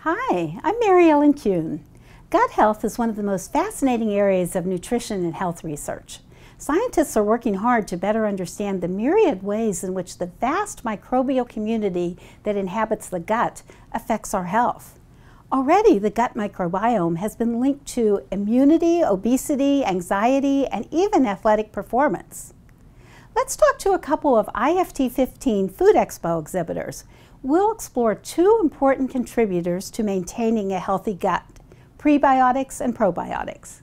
Hi, I'm Mary Ellen Kuhn. Gut health is one of the most fascinating areas of nutrition and health research. Scientists are working hard to better understand the myriad ways in which the vast microbial community that inhabits the gut affects our health. Already, the gut microbiome has been linked to immunity, obesity, anxiety, and even athletic performance. Let's talk to a couple of IFT15 Food Expo exhibitors. We'll explore two important contributors to maintaining a healthy gut: prebiotics and probiotics.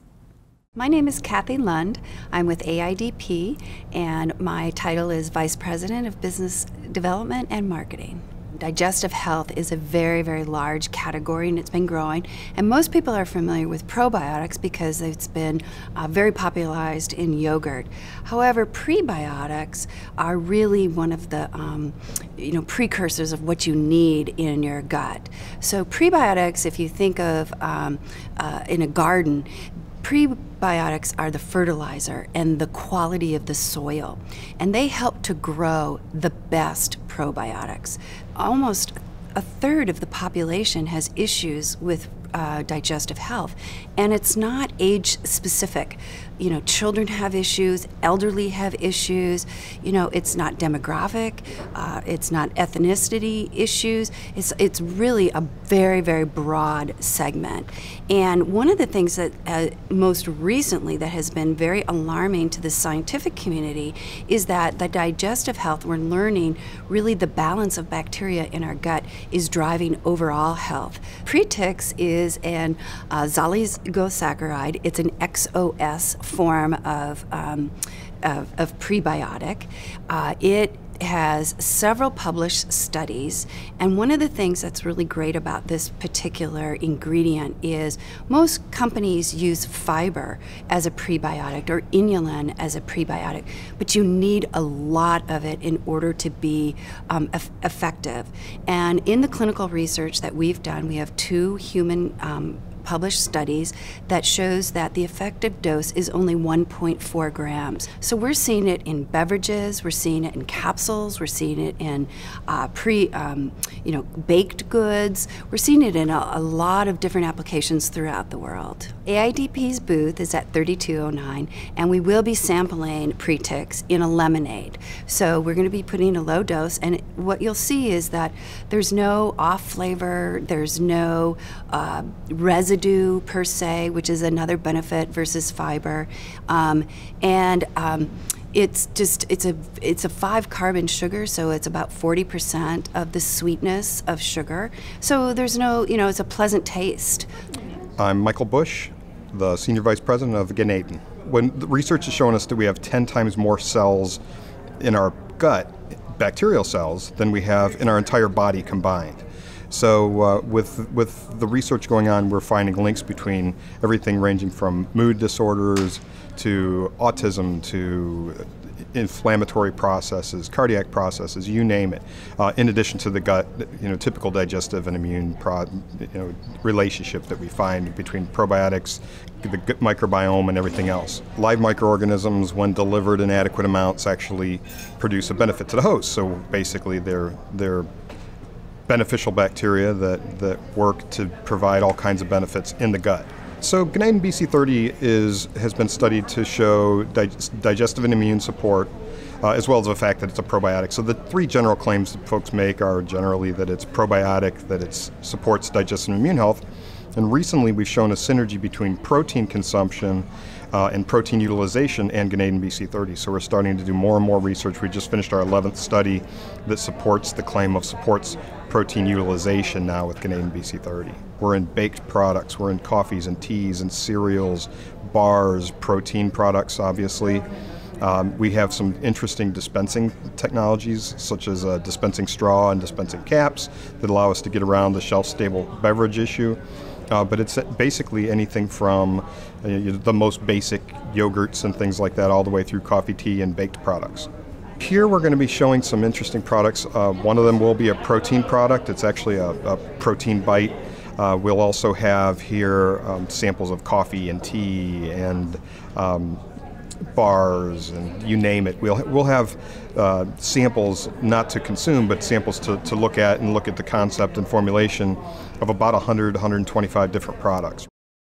My name is Kathy Lund. I'm with AIDP, and my title is Vice President of Business Development and Marketing. Digestive health is a very, very large category, and it's been growing. And most people are familiar with probiotics because it's been very popularized in yogurt. However, prebiotics are really one of the precursors of what you need in your gut. So prebiotics, if you think of in a garden, prebiotics are the fertilizer and the quality of the soil, and they help to grow the best probiotics. Almost a third of the population has issues with digestive health, and it's not age specific. Children have issues, elderly have issues. It's not demographic, it's not ethnicity issues. It's really a very, very broad segment. And one of the things that most recently that has been very alarming to the scientific community is that the digestive health, we're learning really the balance of bacteria in our gut is driving overall health. Prebiotics is an oligosaccharide. It's an XOS form of prebiotic. It has several published studies, and one of the things that's really great about this particular ingredient is most companies use fiber as a prebiotic or inulin as a prebiotic, but you need a lot of it in order to be effective. And in the clinical research that we've done, we have two human published studies that shows that the effective dose is only 1.4 grams. So we're seeing it in beverages, we're seeing it in capsules, we're seeing it in baked goods. We're seeing it in a lot of different applications throughout the world. AIDP's booth is at 3209, and we will be sampling Prebiotics in a lemonade. So we're going to be putting a low dose, and what you'll see is that there's no off flavor, there's no residue per se, which is another benefit versus fiber, it's a 5-carbon sugar, so it's about 40% of the sweetness of sugar. So there's no, it's a pleasant taste. I'm Michael Bush, the Senior Vice President of Ganeden. When the research has shown us that we have 10 times more cells in our gut, bacterial cells, than we have in our entire body combined. So with the research going on, we're finding links between everything ranging from mood disorders to autism to inflammatory processes, cardiac processes, you name it, in addition to the gut, typical digestive and immune relationship that we find between probiotics, the gut microbiome, and everything else. Live microorganisms, when delivered in adequate amounts, actually produce a benefit to the host. So basically they're beneficial bacteria that work to provide all kinds of benefits in the gut. So Ganeden BC30 has been studied to show digestive and immune support, as well as the fact that it's a probiotic. So the three general claims that folks make are generally that it's probiotic, that it supports digestive and immune health, and recently we've shown a synergy between protein consumption and protein utilization and Ganeden BC30. So we're starting to do more and more research. We just finished our 11th study that supports the claim of supports protein utilization now with Ganeden BC30. We're in baked products, we're in coffees and teas and cereals, bars, protein products obviously. We have some interesting dispensing technologies such as dispensing straw and dispensing caps that allow us to get around the shelf-stable beverage issue. But it's basically anything from the most basic yogurts and things like that all the way through coffee, tea, and baked products. Here we're going to be showing some interesting products. One of them will be a protein product. It's actually a protein bite. We'll also have here samples of coffee and tea and bars, and you name it. We'll have samples not to consume, but samples to look at and look at the concept and formulation of about 100, 125 different products.